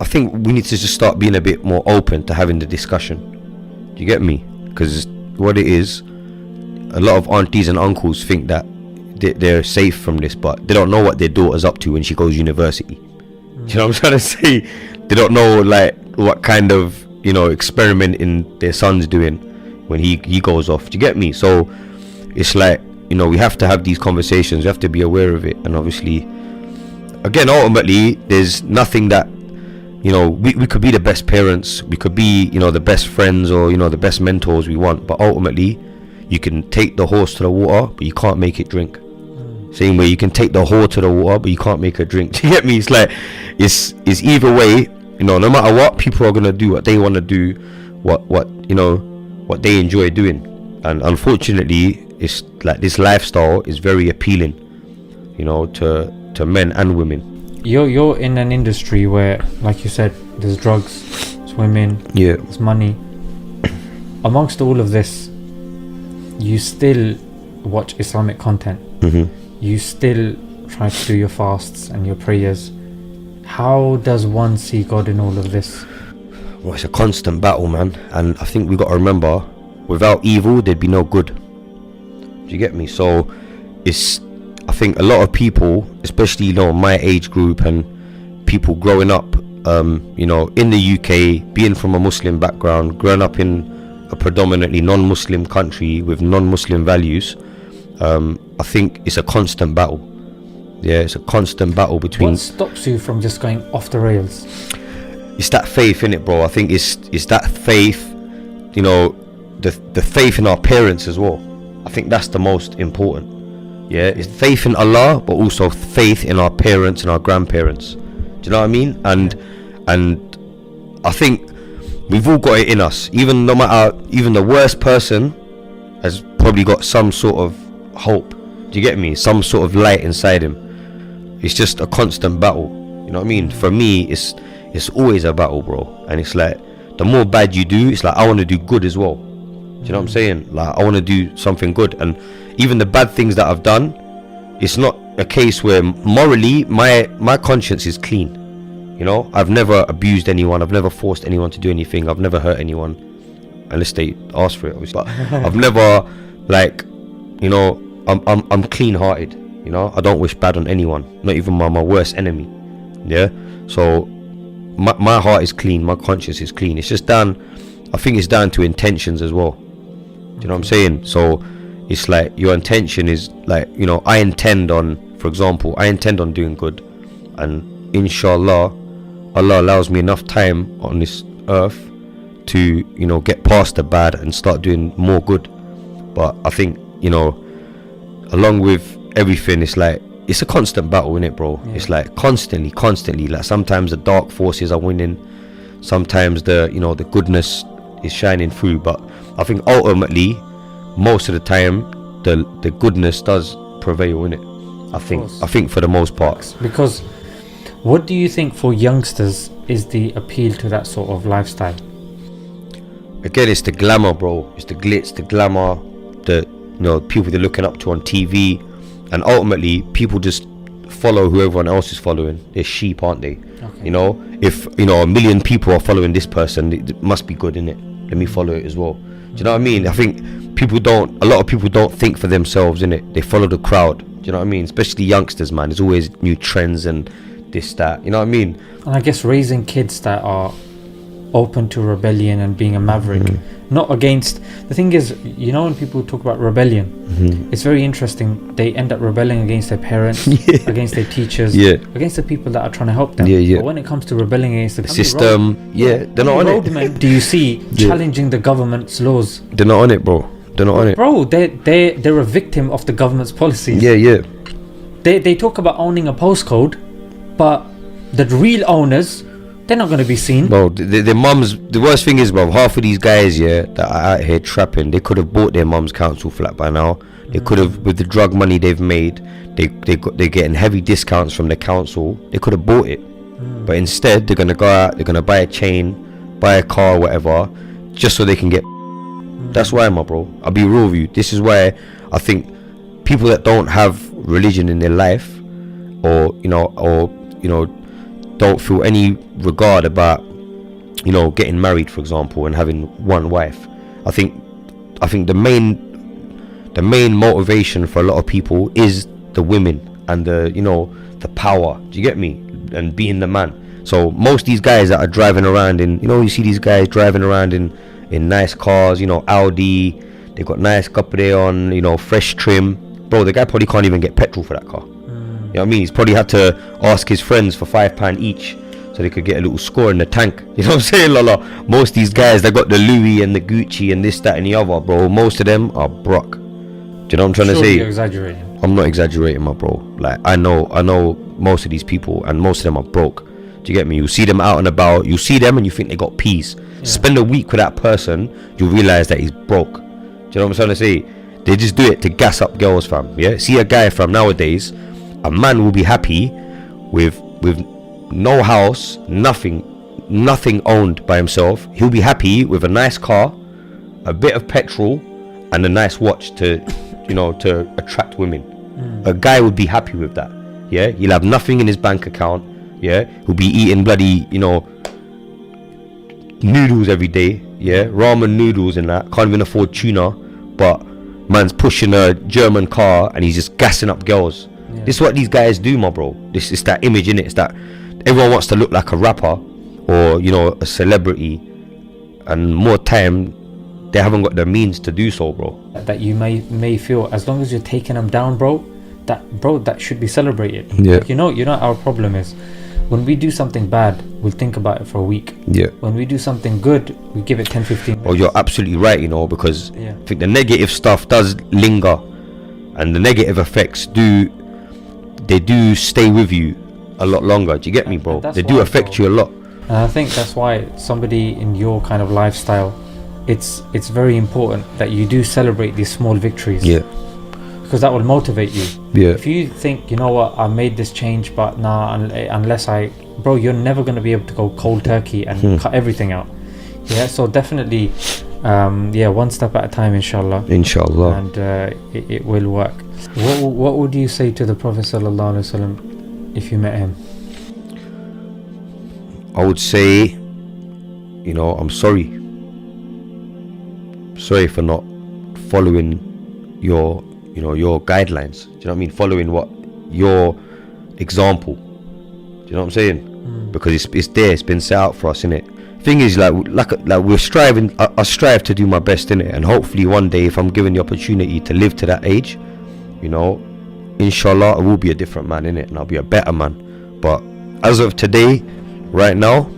I think we need to just start being a bit more open to having the discussion. Do you get me? Because what it is, a lot of aunties and uncles think that they're safe from this, but they don't know what their daughter's up to when she goes university. Do you know what I'm trying to say? They don't know like what kind of, you know, experimenting their son's doing when he goes off. Do you get me? So it's like, you know, we have to have these conversations. We have to be aware of it. And obviously, again, ultimately, there's nothing that, you know, we could be the best parents, we could be, you know, the best friends, or, you know, the best mentors we want, but ultimately you can take the horse to the water, but you can't make it drink. Same way, you can take the whore to the water, but you can't make her drink. Do you get me? It's like, it's either way, you know, no matter what, people are gonna do what they want to do, what you know, what they enjoy doing. And unfortunately, it's like this lifestyle is very appealing, you know, to men and women. You're in an industry where, like you said, there's drugs, there's women, there's money. Amongst all of this, you still watch Islamic content. You still try to do your fasts and your prayers. How does one see God in all of this? Well, it's a constant battle, man. And I think we got to remember, without evil, there'd be no good. Do you get me? So I think a lot of people, especially, you know, my age group and people growing up, you know, in the UK, being from a Muslim background, growing up in a predominantly non-Muslim country with non-Muslim values, I think it's a constant battle. Yeah, it's a constant battle between... What stops you from just going off the rails? It's that faith in it, bro. I think it's that faith, you know, the faith in our parents as well. I think that's the most important. Yeah, it's faith in Allah, but also faith in our parents and our grandparents. Do you know what I mean? And I think we've all got it in us. Even the worst person has probably got some sort of hope. Do you get me? Some sort of light inside him. It's just a constant battle. You know what I mean? For me, it's always a battle, bro. And it's like, the more bad you do, it's like, I want to do good as well. Do you know what I'm saying? Like, I want to do something good. And even the bad things that I've done, it's not a case where morally my conscience is clean. You know, I've never abused anyone, I've never forced anyone to do anything, I've never hurt anyone unless they ask for it, obviously. But I've never, like, you know, I'm clean hearted. You know, I don't wish bad on anyone, not even my worst enemy. Yeah, so my heart is clean, my conscience is clean. It's just I think it's down to intentions as well. Do you know what I'm saying? So it's like, your intention is like, you know, I intend on doing good, and inshallah, Allah allows me enough time on this earth to, you know, get past the bad and start doing more good. But I think, you know, along with everything, it's like, it's a constant battle, innit, bro? Yeah. It's like constantly, like, sometimes the dark forces are winning, sometimes the, you know, the goodness is shining through. But I think ultimately, most of the time, the goodness does prevail, in it. I think for the most part. Because what do you think for youngsters is the appeal to that sort of lifestyle? Again, it's the glamour, bro. It's the glitz, the glamour, the, you know, people they're looking up to on TV, and ultimately people just follow who everyone else is following. They're sheep, aren't they? Okay. You know, if, you know, 1 million people are following this person, it must be good, innit? Let me follow it as well. Do you know what I mean? I think a lot of people don't think for themselves, innit? They follow the crowd. Do you know what I mean? Especially youngsters, man. There's always new trends and this, that. You know what I mean? And I guess raising kids that are open to rebellion and being a maverick, not against. The thing is, you know, when people talk about rebellion, it's very interesting. They end up rebelling against their parents, against their teachers, against the people that are trying to help them. But when it comes to rebelling against the system, they're not on it. Do you see challenging the government's laws? They're not on it, bro. They're not on it, bro. They're a victim of the government's policies. They talk about owning a postcode, but the real owners, they're not going to be seen. Bro, their mums, the worst thing is, bro, half of these guys, that are out here trapping, they could have bought their mum's council flat by now. They could have, with the drug money they've made, they're getting heavy discounts from the council. They could have bought it. But instead, they're going to go out, they're going to buy a chain, buy a car, whatever, just so they can get. That's why, my bro. I'll be real with you. This is why I think people that don't have religion in their life, or don't feel any regard about, you know, getting married, for example, and having one wife. I think the main motivation for a lot of people is the women and the, you know, the power. Do you get me? And being the man. So most of these guys that are driving around in, you know, you see these guys driving around in nice cars, you know, Audi, they got nice couple on, you know, fresh trim. Bro, the guy probably can't even get petrol for that car. You know what I mean? He's probably had to ask his friends for £5 each so they could get a little score in the tank. You know what I'm saying, Lala? Most of these guys, they got the Louis and the Gucci and this, that and the other, bro. Most of them are broke. Do you know what I'm trying to say? You're exaggerating. I'm not exaggerating, my bro. Like, I know most of these people, and most of them are broke. Do you get me? You see them out and about, you see them and you think they got peas. Yeah. Spend a week with that person, you realize that he's broke. Do you know what I'm trying to say? They just do it to gas up girls, fam. Yeah. See a guy from nowadays, a man will be happy with no house, nothing owned by himself. He'll be happy with a nice car, a bit of petrol, and a nice watch to, you know, to attract women. A guy would be happy with that. Yeah. He'll have nothing in his bank account. Yeah. He'll be eating bloody, you know, noodles every day. Yeah. Ramen noodles and that. Can't even afford tuna, but man's pushing a German car and he's just gassing up girls. Yeah. This is what these guys do, my bro. This is that image, innit? It's that everyone wants to look like a rapper or, you know, a celebrity, and more time they haven't got the means to do so, bro. That you may feel, as long as you're taking them down, bro, that should be celebrated. Yeah. Like, you know our problem is when we do something bad, we'll think about it for a week. Yeah. When we do something good, we give it 10-15 minutes. Oh, you're absolutely right, you know, because I think the negative stuff does linger, and the negative effects do stay with you a lot longer. Do you get me, bro? They do affect you a lot. And I think that's why somebody in your kind of lifestyle, it's very important that you do celebrate these small victories. Yeah. Because that will motivate you. Yeah. If you think, you know what, I made this change, but nah, unless bro, you're never going to be able to go cold turkey and cut everything out. Yeah. So definitely, one step at a time, inshallah. Inshallah. And it will work. What would you say to the Prophet sallallahu alaihi wasallam if you met him? I would say, you know, I'm sorry for not following your guidelines. Do you know what I mean? Following your example. Do you know what I'm saying? Because it's there, it's been set out for us, innit? Thing is, like we're striving. I strive to do my best, innit? And hopefully one day, if I'm given the opportunity to live to that age, you know, inshallah, I will be a different man, innit? And I'll be a better man. But as of today, right now,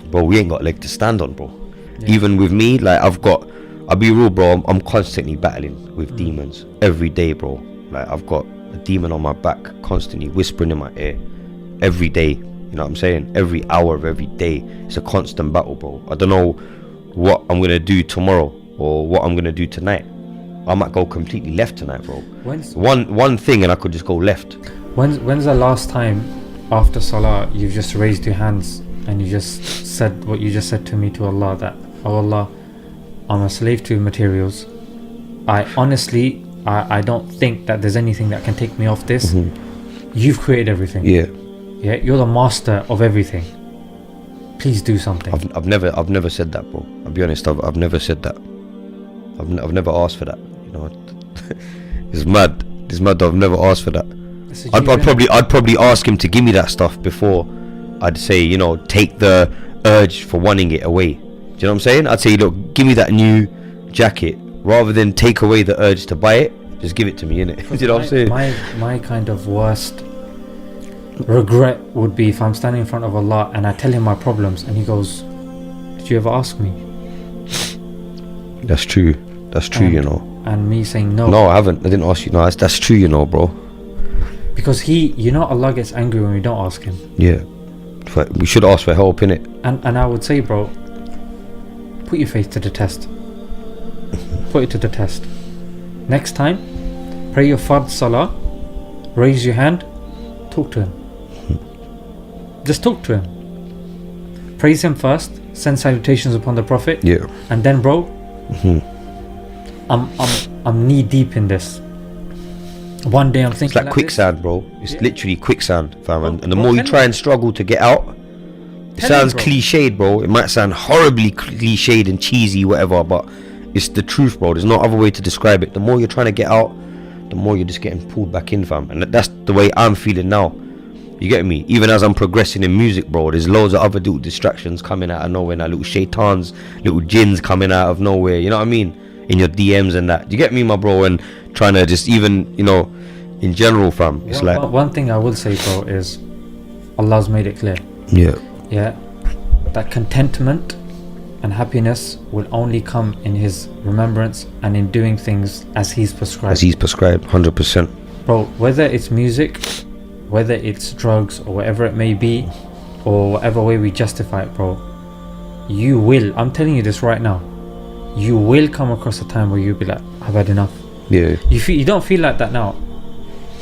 bro, we ain't got a leg to stand on, bro. Yeah. Even with me, like I'll be real, bro, I'm constantly battling with demons every day, bro. Like I've got a demon on my back constantly whispering in my ear every day. You know what I'm saying? Every hour of every day, it's a constant battle, bro. I don't know what I'm gonna do tomorrow or what I'm gonna do tonight. I might go completely left tonight, bro. One thing and I could just go left. When's the last time after Salah you've just raised your hands and you just said what you just said to me, to Allah, that, oh Allah, I'm a slave to materials. I honestly don't think that there's anything that can take me off this. You've created everything. Yeah, you're the master of everything. Please do something. I've never said that, bro. I'll be honest, I've never said that. I've never asked for that. You know, it's mad. It's mad that I've never asked for that. I'd probably ask him to give me that stuff before I'd say, you know, take the urge for wanting it away. Do you know what I'm saying? I'd say, look, give me that new jacket rather than take away the urge to buy it. Just give it to me, innit? Do you know what I'm saying? My kind of worst regret would be if I'm standing in front of Allah and I tell him my problems and he goes, did you ever ask me? That's true, you know. And me saying no. No, I haven't. I didn't ask you. No, that's true, you know, bro. Because Allah gets angry when we don't ask him. Yeah. We should ask for help, innit? And I would say, bro, put your faith to the test. Put it to the test. Next time, pray your fard salah, raise your hand, talk to him. Just talk to him. Praise him first, send salutations upon the Prophet. Yeah. And then, bro, I'm knee deep in this. One day I'm thinking It's like this. quicksand, bro. It's Yeah. literally quicksand, fam. Bro, And the bro, more you tell try me. and struggle to get out, it Tell me, sounds bro. cliched, bro. It might sound horribly cliched and cheesy, whatever, but it's the truth, bro. There's no other way to describe it. The more you're trying to get out, the more you're just getting pulled back in, fam. And that's the way I'm feeling now. You get me? Even as I'm progressing in music, bro, there's loads of other little distractions coming out of nowhere now. Little shaitans, little jinns coming out of nowhere. You know what I mean? In your DMs and that. You get me, my bro? And trying to just even, you know, in general, fam. It's like... One thing I will say, bro, is Allah's made it clear. Yeah. Yeah. That contentment and happiness will only come in His remembrance and in doing things as He's prescribed. As He's prescribed, 100%. Bro, whether it's music, whether it's drugs, or whatever it may be, or whatever way we justify it, bro, you will, I'm telling you this right now, you will come across a time where you'll be like, I've had enough. Yeah. You don't feel like that now,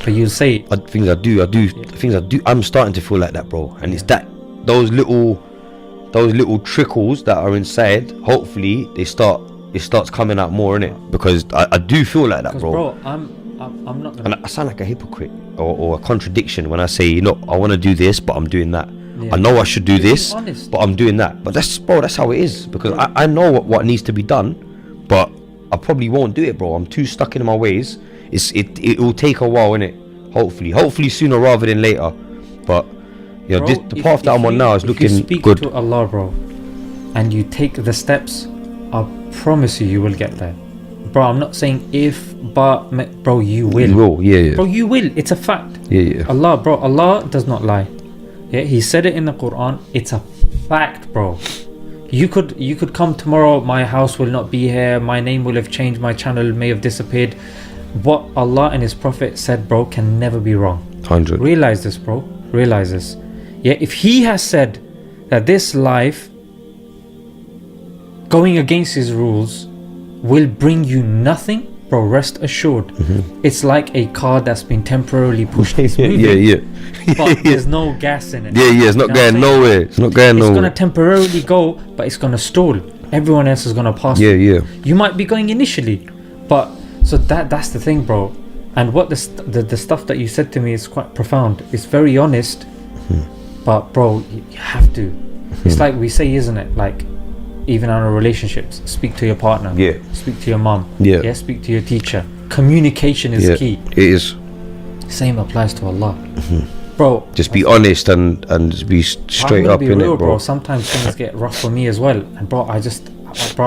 but you'll say Things I do. Things I do. I'm starting to feel like that, bro. And it's that those little trickles that are inside. Hopefully, it starts coming out more, innit? Because I do feel like that, because, bro. bro, I'm not gonna... And I sound like a hypocrite or a contradiction when I say, you know, I want to do this, but I'm doing that. Yeah. I know I should do You're being this, honest. but I'm doing that. But that's how it is. Because I know what needs to be done, but I probably won't do it, bro. I'm too stuck in my ways. It will take a while, innit? Hopefully sooner rather than later. But you know, Bro, the path that I'm on now is if looking you speak good. to Allah, bro, and you take the steps, I promise you will get there, bro. I'm not saying if, but bro, you will. You will, yeah. Bro, you will. It's a fact. Yeah. Allah does not lie. Yeah, He said it in the Quran. It's a fact, bro. You could come tomorrow, my house will not be here, my name will have changed, my channel may have disappeared. What Allah and His Prophet said, bro, can never be wrong. 100. Realize this, bro. Realize this. Yeah, if He has said that this life, going against His rules, will bring you nothing, bro, rest assured. It's like a car that's been temporarily pushed. It's moving, yeah. but there's no gas in it. Yeah. It's not You know what going I'm saying? nowhere. It's not going It's nowhere. gonna temporarily go, but it's gonna stall. Everyone else is gonna pass. Yeah. You might be going initially, but so that's the thing, bro. And what the stuff that you said to me is quite profound. It's very honest, but bro, you have to. It's like we say, isn't it? Like even in our relationships, speak to your partner. Yeah. Speak to your mom. Yeah. Speak to your teacher. Communication is key. It is. Same applies to Allah, bro. Just be honest and just be straight up in real, it, bro. Sometimes things get rough for me as well, and bro, I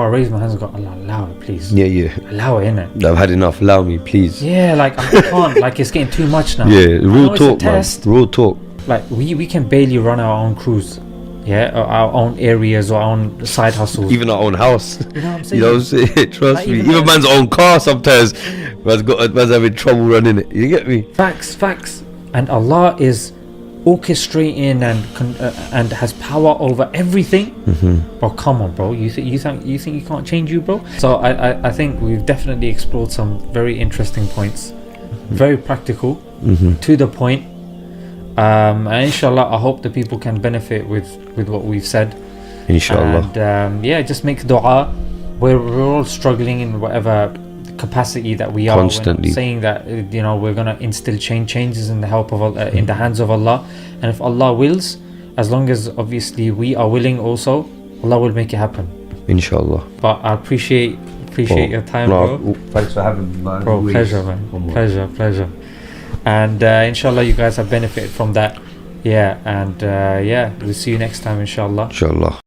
raise my hands and go, Allah, allow it, please. Yeah. Allow it, innit? I've had enough. Allow me, please. Yeah, like I can't. Like it's getting too much now. Yeah. I know Real it's a talk, man. test. Real talk. Like we can barely run our own crews, or our own areas, or our own side hustles. Even our own house. You know what I'm saying? You know what I'm saying? Trust Like, me. even Even man's own car sometimes. Man's having trouble running it. You get me? Facts. And Allah is orchestrating and has power over everything. Bro, come on, bro. You think you can't change you, bro? So I think we've definitely explored some very interesting points, very practical, to the point. And inshallah, I hope the people can benefit with what we've said. Inshallah. And just make dua. We're all struggling in whatever capacity that we are. Constantly. We're not saying that we're gonna instill changes in the help of Allah, in the hands of Allah, and if Allah wills, as long as obviously we are willing also, Allah will make it happen. Inshallah. But I appreciate your time, bro. Thanks for having me, man. Bro, pleasure, man. Pleasure. And inshallah, you guys have benefited from that. Yeah, and we'll see you next time, inshallah. Inshallah.